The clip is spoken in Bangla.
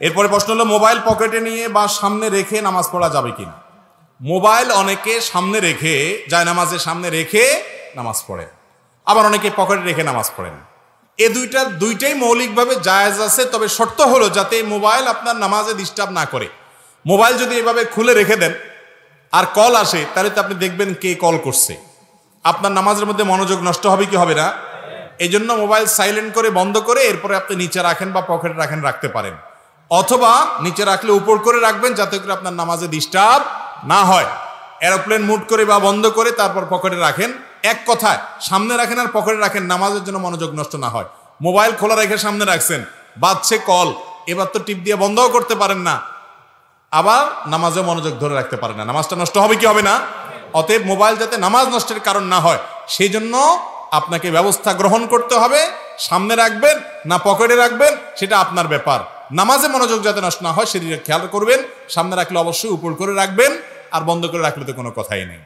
এরপরে প্রশ্ন হলো মোবাইল পকেটে নিয়ে বা সামনে রেখে নামাজ পড়া যাবে কিনা। মোবাইল অনেকে সামনে রেখে যায়, নামাজের সামনে রেখে নামাজ পড়ে, আবার অনেকে পকেটে রেখে নামাজ পড়েন। এ দুইটাই মৌলিকভাবে জায়েজ আছে, তবে শর্ত হলো যাতে মোবাইল আপনার নামাজে ডিস্টার্ব না করে। মোবাইল যদি এভাবে খুলে রেখে দেন আর কল আসে, তাহলে তো আপনি দেখবেন কে কল করছে, আপনার নামাজের মধ্যে মনোযোগ নষ্ট হবে কি হবে না। এই জন্য মোবাইল সাইলেন্ট করে বন্ধ করে এরপরে আপনি নিচে রাখেন বা পকেটে রাখতে পারেন, অথবা নিচে রাখলে উপর করে রাখবেন যাতে করে আপনার নামাজে ডিস্টার্ব না হয়। এরোপ্লেন মুড করে বা বন্ধ করে তারপর পকেটে রাখেন। এক কথায় সামনে রাখেন আর পকেটে রাখেন, নামাজের জন্য মনোযোগ নষ্ট না হয়। মোবাইল খোলা রেখে সামনে রাখছেন, বাজছে কল, এবার তো টিপ দিয়ে বন্ধও করতে পারেন না, আবার নামাজে মনোযোগ ধরে রাখতে পারেন না, নামাজটা নষ্ট হবে কি হবে না। অতএব মোবাইল যাতে নামাজ নষ্টের কারণ না হয় সেই জন্য আপনাকে ব্যবস্থা গ্রহণ করতে হবে। সামনে রাখবেন না পকেটে রাখবেন সেটা আপনার ব্যাপার, নামাজে মনোযোগ যাতে নষ্ট না হয় সেদিকে খেয়াল করবেন। সামনে রাখলে অবশ্যই উপর করে রাখবেন, আর বন্ধ করে রাখলে তো কোনো কথাই নেই।